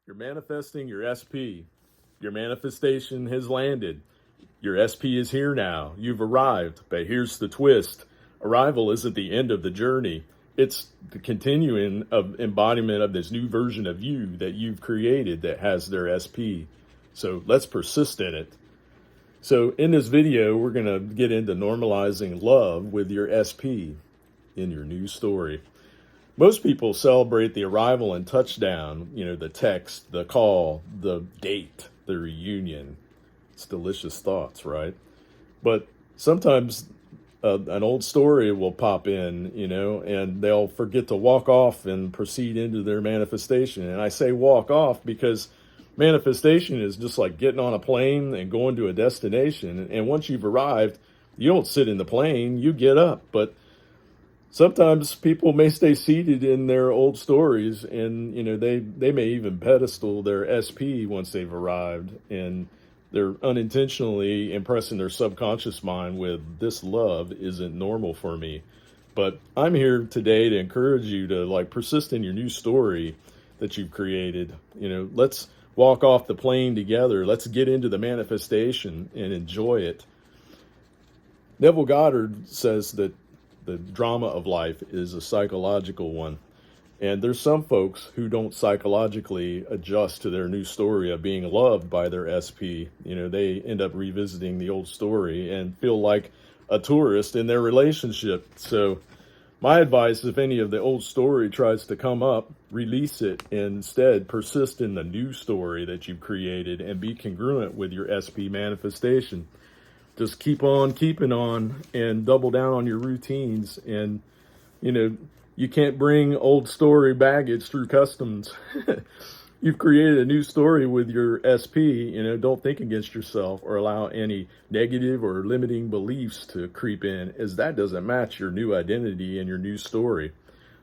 You're manifesting your SP. Your manifestation has landed. Your SP is here now. You've arrived. But here's the twist. Arrival isn't the end of the journey. It's the continuing of embodiment of this new version of you that you've created that has their SP. So let's persist in it. So in this video, we're going to get into normalizing love with your SP in your new story. Most people celebrate the arrival and touchdown, the text, the call, the date, the reunion. It's delicious thoughts, right? But sometimes an old story will pop in, and they'll forget to walk off and proceed into their manifestation. And I say walk off because manifestation is just like getting on a plane and going to a destination. And once you've arrived, you don't sit in the plane, you get up. But sometimes people may stay seated in their old stories, and they may even pedestal their SP once they've arrived, and they're unintentionally impressing their subconscious mind with, this love isn't normal for me. But I'm here today to encourage you to persist in your new story that you've created. Let's walk off the plane together. Let's get into the manifestation and enjoy it. Neville Goddard says that the drama of life is a psychological one. And there's some folks who don't psychologically adjust to their new story of being loved by their SP. They end up revisiting the old story and feel like a tourist in their relationship. So my advice, if any of the old story tries to come up, release it and instead persist in the new story that you've created and be congruent with your SP manifestation. Just keep on keeping on and double down on your routines. And, you can't bring old story baggage through customs. You've created a new story with your SP. Don't think against yourself or allow any negative or limiting beliefs to creep in, as that doesn't match your new identity and your new story.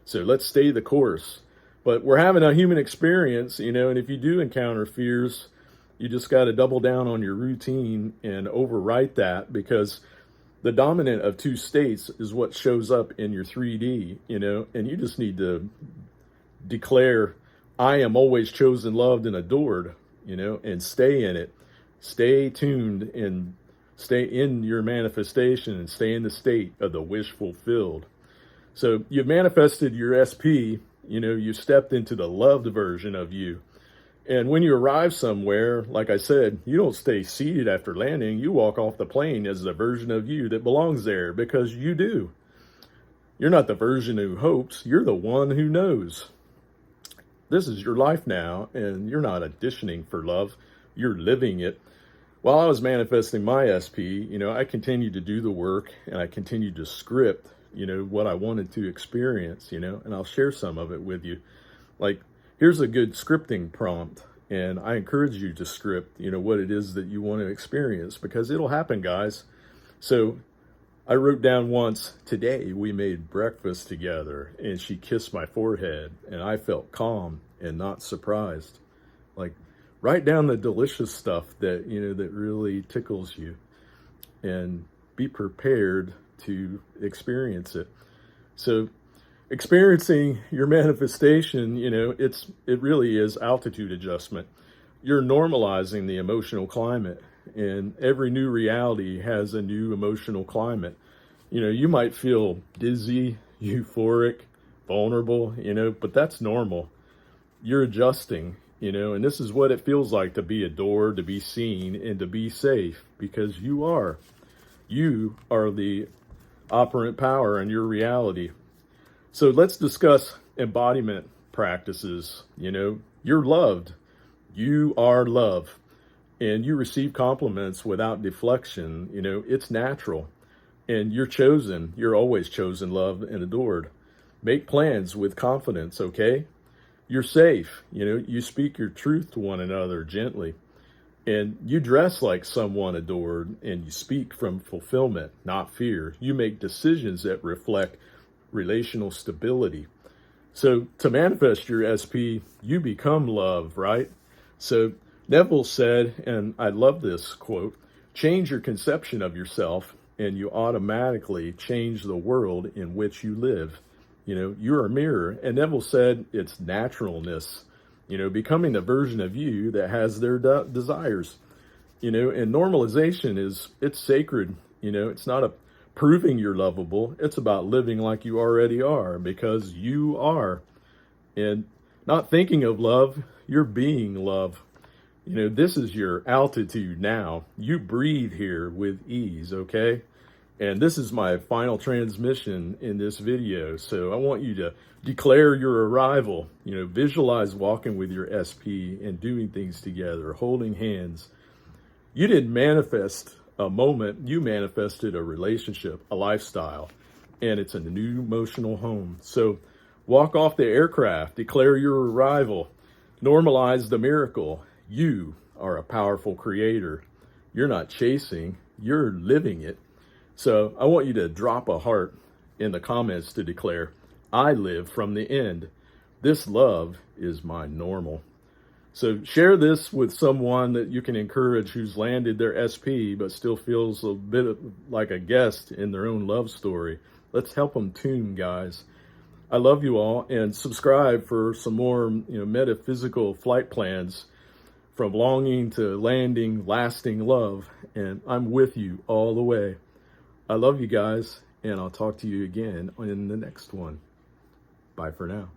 So let's stay the course. But we're having a human experience, and if you do encounter fears, you just got to double down on your routine and overwrite that, because the dominant of two states is what shows up in your 3D, and you just need to declare, I am always chosen, loved, and adored, and stay in it. Stay tuned and stay in your manifestation and stay in the state of the wish fulfilled. So you've manifested your SP, you stepped into the loved version of you. And when you arrive somewhere, like I said, you don't stay seated after landing. You walk off the plane as the version of you that belongs there, because you do. You're not the version who hopes. You're the one who knows. This is your life now, and you're not auditioning for love. You're living it. While I was manifesting my SP, I continued to do the work, and I continued to script, what I wanted to experience, and I'll share some of it with you. Here's a good scripting prompt, and I encourage you to script, what it is that you want to experience, because it'll happen, guys. So I wrote down once, today we made breakfast together, and she kissed my forehead, and I felt calm and not surprised. Write down the delicious stuff that, that really tickles you, and be prepared to experience it. So experiencing your manifestation, it really is altitude adjustment. You're normalizing the emotional climate, and every new reality has a new emotional climate. You might feel dizzy, euphoric, vulnerable, but that's normal. You're adjusting, and this is what it feels like to be adored, to be seen, and to be safe, because you are the operant power in your reality. So let's discuss embodiment practices. You're loved. You are love. And you receive compliments without deflection. It's natural. And you're chosen. You're always chosen, loved, and adored. Make plans with confidence, okay? You're safe. You speak your truth to one another gently. And you dress like someone adored, and you speak from fulfillment, not fear. You make decisions that reflect relational stability. So to manifest your SP, you become love, right? So Neville said, and I love this quote, change your conception of yourself and you automatically change the world in which you live. You're a mirror. And Neville said it's naturalness. becoming the version of you that has their desires. And normalization it's sacred. It's not a proving you're lovable. It's about living like you already are, because you are. And not thinking of love, you're being love. This is your altitude now. You breathe here with ease, okay? And this is my final transmission in this video. So I want you to declare your arrival. Visualize walking with your SP and doing things together, holding hands. You didn't manifest a moment, you manifested a relationship, a lifestyle, and it's a new emotional home. So walk off the aircraft, declare your arrival, normalize the miracle. You are a powerful creator. You're not chasing, you're living it. So I want you to drop a heart in the comments to declare, I live from the end. This love is my normal. So share this with someone that you can encourage who's landed their SP but still feels a bit like a guest in their own love story. Let's help them tune, guys. I love you all, and subscribe for some more metaphysical flight plans from longing to landing, lasting love. And I'm with you all the way. I love you guys, and I'll talk to you again in the next one. Bye for now.